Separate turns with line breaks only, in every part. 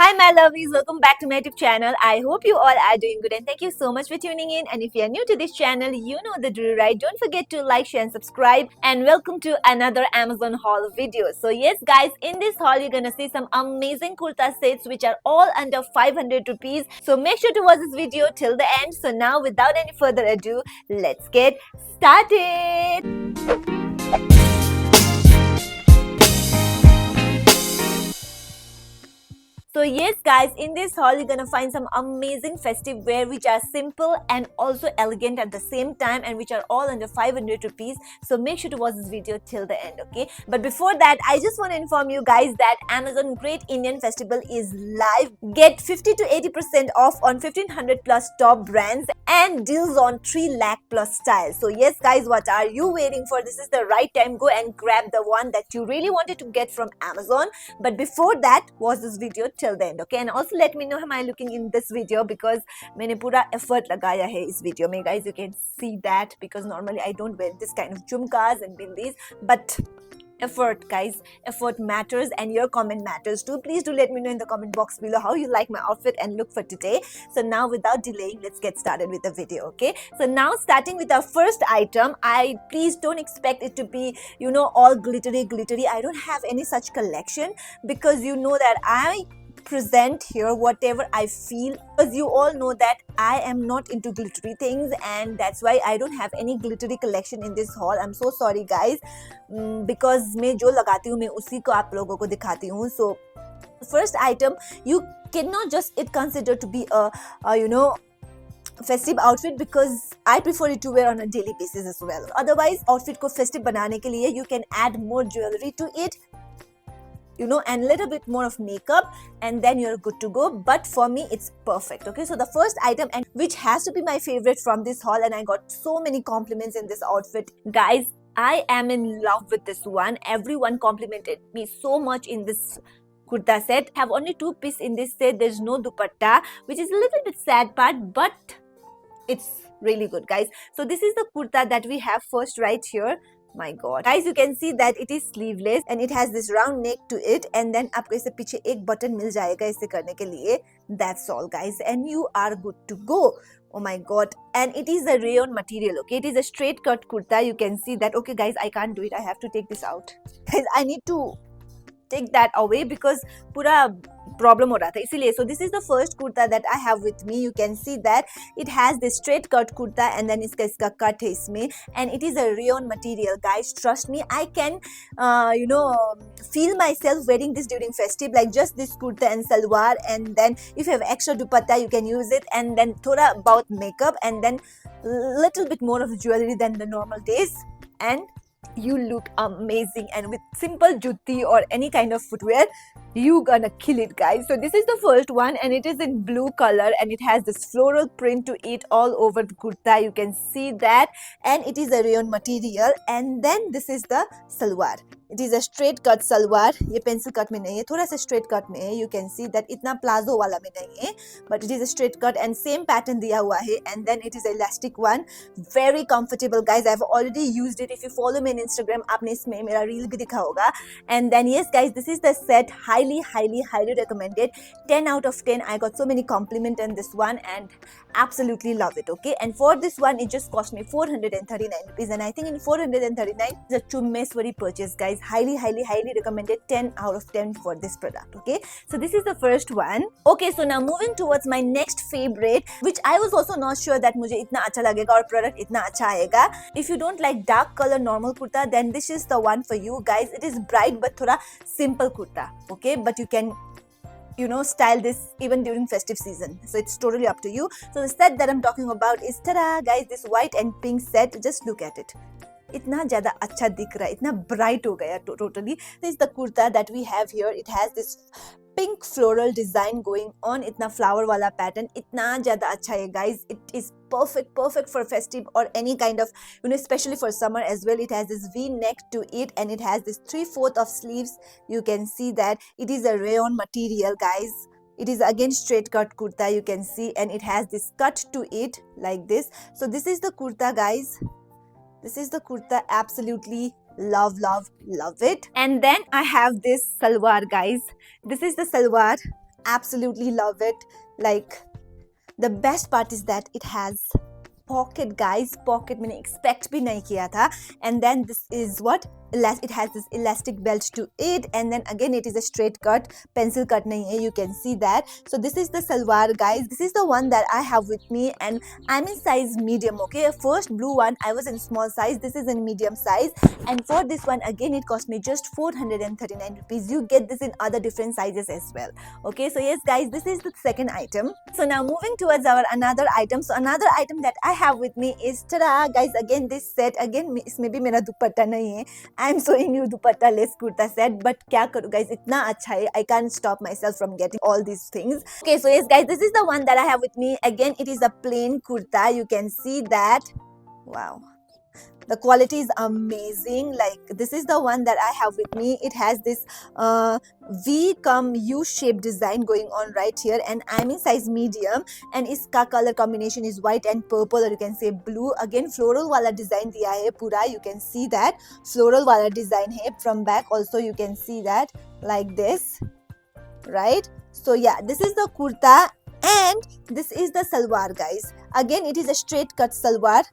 Hi my lovies, welcome back to my YouTube channel. I hope you all are doing good and thank you so much for tuning in. And if you are new to this channel, you know the drill, right? Don't forget to like, share and subscribe. And welcome to another Amazon haul video. So yes guys, in this haul you're gonna see some amazing kurta sets which are all under 500 rupees. So make sure to watch this video till the end. So now without any further ado, let's get started. So yes guys, in this haul you're gonna find some amazing festive wear which are simple and also elegant at the same time and which are all under 500 rupees. So make sure to watch this video till the end, okay? But before that, I just want to inform you guys that Amazon Great Indian Festival is live. Get 50 to 80% off on 1500 plus top brands and deals on 3 lakh plus styles. So yes guys, what are you waiting for? This is the right time. Go and grab the one that you really wanted to get from Amazon. But before that, watch this video till the end, okay? And also let me know how am I looking in this video because मैंने पूरा effort लगाया है इस video में, guys. You can see that because normally I don't wear this kind of jhumkas and bindis, but effort guys, effort matters and your comment matters too. Please do let me know in the comment box below how you like my outfit and look for today. So now without delaying, let's get started with the video, okay? So now starting with our first item, please don't expect it to be, you know, all glittery. I don't have any such collection because you know that I present here whatever I feel, because you all know that I am not into glittery things and that's why I don't have any glittery collection in this haul. I'm so sorry guys, because मैं जो लगाती हूँ मैं उसी को आप लोगों को दिखाती हूँ. So first item, you cannot just it consider to be a you know festive outfit because I prefer it to wear on a daily basis as well. Otherwise outfit को festive बनाने के लिए you can add more jewelry to it, you know, and little bit more of makeup and then you're good to go. But for me it's perfect, okay? So the first item, and which has to be my favorite from this haul, and I got so many compliments in this outfit guys. I am in love with this one. Everyone complimented me so much in this kurta set. I have only 2 pieces in this set. There's no dupatta, which is a little bit sad part, but it's really good guys. So this is the kurta that we have first right here. My god guys, you can see that it is sleeveless and it has this round neck to it, and then आपको इससे पीछे एक button मिल जाएगा इसे करने के लिए. That's all guys and you are good to go. Oh my god, and it is a rayon material, okay? It is a straight cut kurta. You can see that. Okay guys, I can't do it. I have to take this out. Guys, I need to take that away because पूरा problem हो रहा था इसीलिए. So this is the first kurta that I have with me. You can see that it has this straight cut kurta and then इसका cut है इसमें, and it is a rayon material guys. Trust me, I can you know feel myself wearing this during festive, like just this kurta and salwar, and then if you have extra dupatta you can use it, and then thoda about makeup and then little bit more of jewelry than the normal days, and you look amazing. And with simple jutti or any kind of footwear, you gonna kill it guys. So this is the first one and it is in blue color and it has this floral print to it all over the kurta. You can see that, and it is a rayon material. And then this is the salwar. It is a straight cut salwar. ये pencil cut में नहीं है, थोड़ा सा straight cut में है. You can see that इतना plazo वाला में नहीं है, but it is a straight cut and same pattern दिया हुआ है. And then it is elastic one, very comfortable guys. I've already used it. If you follow me on Instagram, आपने इसमें मेरा reel भी दिखा होगा. And then yes guys, this is the set. Highly recommended. 10 out of 10. I got so many compliments on this one and absolutely love it, okay? And for this one, it just cost me 439 rupees, and I think in 439 is a chummeswari purchase guys. Highly recommended. 10 out of 10 for this product, okay? So this is the first one. Okay, so now moving towards my next favorite, which I was also not sure that मुझे इतना अच्छा लगेगा और product इतना अच्छा आएगा. If you don't like dark color normal kurta, then this is the one for you guys. It is bright but थोड़ा simple kurta, okay? But you can, you know, style this even during festive season, so it's totally up to you. So the set that I'm talking about is tada guys, this white and pink set. Just look at it. इतना ज़्यादा अच्छा दिख रहा है, इतना bright हो गया totally. This is the kurta that we have here. It has this pink floral design going on, इतना flower वाला pattern, इतना ज़्यादा अच्छा है guys. It is perfect for festive or any kind of, you know, especially for summer as well. It has this V neck to it and it has this 3/4 of sleeves. You can see that it is a rayon material guys. It is again straight cut kurta, you can see, and it has this cut to it like this. So this is the kurta guys. This is the kurta. Absolutely love it. And then I have this salwar guys. This is the salwar. absolutely love it. Like, the best part is that it has pocket, guys. Pocket मैंने expect भी नहीं किया था. And then this is what it has this elastic belt to it, and then again it is a straight cut, pencil cut nahi hai, you can see that. So this is the salwar, guys. This is the one that I have with me, and I'm in size medium. Okay, first blue one I was in small size, this is in medium size, and for this one again it cost me just 439 rupees. You get this in other different sizes as well. Okay, so yes guys, this is the second item. So now moving towards our another item. So another item that I have with me is, tada guys, again this set. Again इसमें भी मेरा दुपट्टा नहीं है. I'm showing you dupatta less kurta set, but क्या करूँ guys, इतना अच्छा है, I can't stop myself from getting all these things. Okay, so yes guys, this is the one that I have with me. Again, it is a plain kurta. You can see that. Wow. The quality is amazing. Like, this is the one that I have with me. It has this V cum U shape design going on right here, and I'm in size medium, and iska color combination is white and purple, or you can say blue. Again, floral wala design diya hai pura. You can see that floral wala design hai. From back also you can see that like this, right? So yeah, this is the kurta, and this is the salwar, guys. Again, it is a straight cut salwar.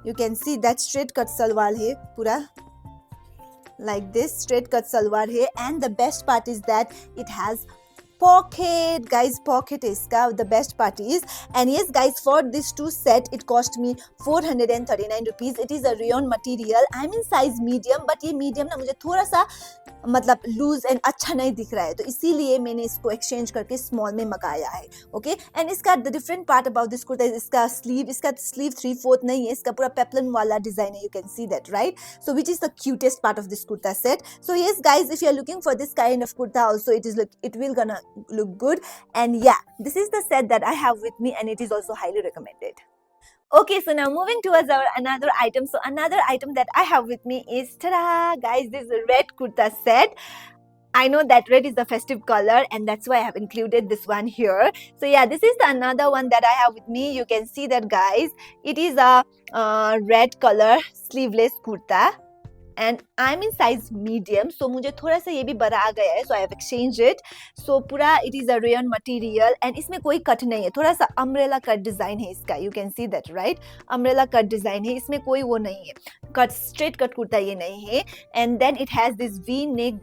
You can see that straight cut salwar hai pura, like this straight cut salwar hai. And the best part is that it has pocket, guys. Pocket is the best part is. And yes guys, for this two set it cost me 439 rupees. It is a rayon material. I'm in size medium, but ये medium ना मुझे थोड़ा सा मतलब loose and अच्छा नहीं दिख रहा है, तो इसीलिए मैंने इसको एक्सचेंज करके स्मॉल में मंगाया है. ओके, एंड इसका the different part about this kurta, इसका स्लीव 3/4 नहीं है, इसका पूरा पेप्लन वाला डिजाइन है. You can see that, right? So which is the cutest part of this kurta set. So yes guys, if you are looking for this kind of kurta also, it will gonna look good. And yeah, this is the set that I have with me, and it is also highly recommended. Okay, so now moving towards our another item. So another item that I have with me is, tada guys, this red kurta set. I know that red is the festive color, and that's why I have included this one here. So yeah, this is the another one that I have with me. You can see that, guys. It is a red color sleeveless kurta, and I'm in size medium, so मुझे थोड़ा सा ये भी बड़ा आ गया है, so I have exchanged it. So पूरा it is a rayon material, and इसमें कोई कट नहीं है, थोड़ा सा अम्ब्रेला कट डिजाइन है इसका. You can see that, right? Umbrella cut design है, इसमें कोई वो नहीं है, कट स्ट्रेट कट कुर्ता ये नहीं है. And then it has this V neck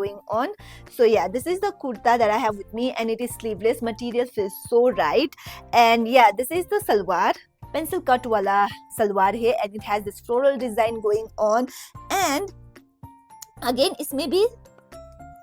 going on. So yeah, this is the kurta that I have with me, and it is sleeveless. Material feels so right. And yeah, this is the salwar. Pencil cut wala salwar hai, and it has this floral design going on. And again isme bhi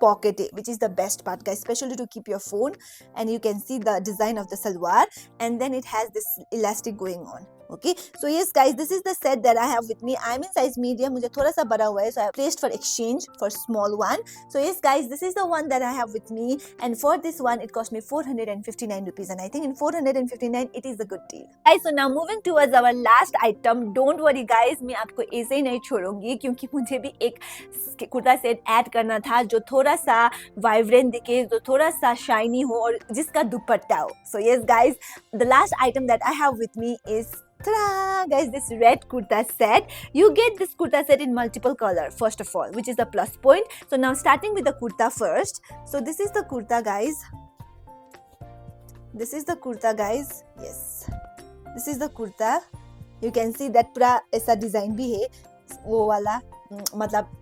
pocket hai, which is the best part, guys, especially to keep your phone. And you can see the design of the salwar, and then it has this elastic going on. Okay, so yes guys, this is the set that I have with me. I'm in size medium, मुझे थोड़ा सा बड़ा हुआ है, so I have placed for exchange for small one. So yes guys, this is the one that I have with me, and for this one it cost me 459 rupees, and I think in 459 it is a good deal. Guys, so now moving towards our last item. Don't worry guys, मैं आपको ऐसे ही नहीं छोड़ूंगी, क्योंकि मुझे भी एक kurta set add करना था जो थोड़ा सा वाइब्रेंट दिखे, जो थोड़ा सा शाइनी हो, और जिसका दुपट्टा हो. So yes guys, the last item that I have with me is, ta-da, guys, this red kurta set. You get this kurta set in multiple color, first of all, which is the plus point. So now starting with the kurta first. So this is the kurta, guys. This is the kurta, guys. Yes, this is the kurta. You can see that पूरा ऐसा design भी है, वो वाला मतलब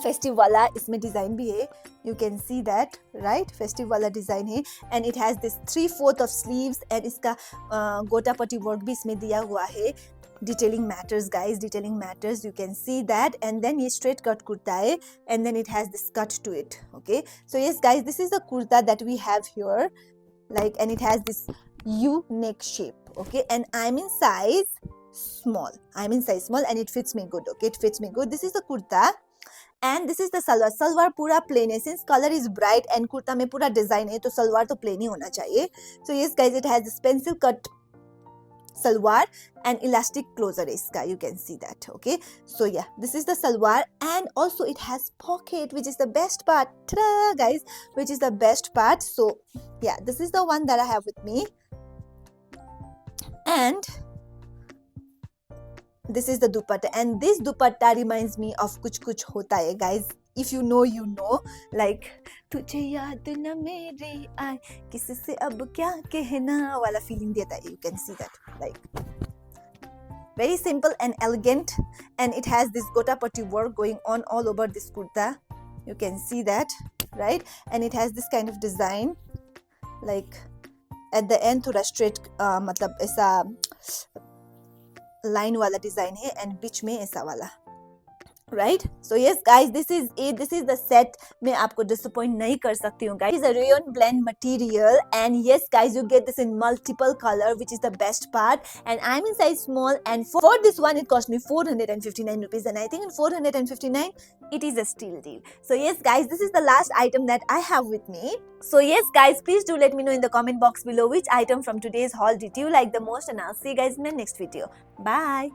festive वाला इसमें design भी है. You can see that, right? Festive वाला डिजाइन है, and it has this 3/4 of sleeves, and इसका गोटा पट्टी वर्क भी इसमें दिया हुआ है. Detailing matters, guys. Detailing matters. You can see that. And then ये straight cut kurta है, and then it has this cut to it. Okay, so yes guys, this is the kurta that we have here, like, and it has this U neck shape. Okay, and I'm in size small. And it fits me good. Okay, it fits me good. This is the kurta. And this is the salwar. Salwar पूरा plain है, since color is bright and kurta में पूरा design है, तो salwar तो plain ही होना चाहिए. So yes guys, it has this pencil cut salwar and elastic closer है इसका. You can see that. Okay, so yeah, this is the salwar, and also it has pocket, which is the best part. Ta-da, guys, which is the best part. So yeah, this is the one that I have with me, and this is the dupatta, and this dupatta reminds me of Kuch Kuch Hota Hai, guys. if you know, you know, like तुझे याद न मेरी आए किससे अब क्या कहना वाला feeling देता है. You can see that, like very simple and elegant, and it has this gotapati work going on all over this kurta. You can see that, right? And it has this kind of design, like at the end थोड़ा straight मतलब ऐसा line वाला design है, and बीच में ऐसा वाला. Right? So yes guys, this is it. This is the set. मैं आपको disappoint नहीं कर सकती हूँ guys. It's a rayon blend material, and yes guys, you get this in multiple color, which is the best part. And I'm in size small, and for this one it cost me 459 rupees, and I think in 459 it is a steal deal. So yes guys, this is the last item that I have with me. So yes guys, please do let me know in the comment box below which item from today's haul did you like the most, and I'll see you guys in my next video. Bye.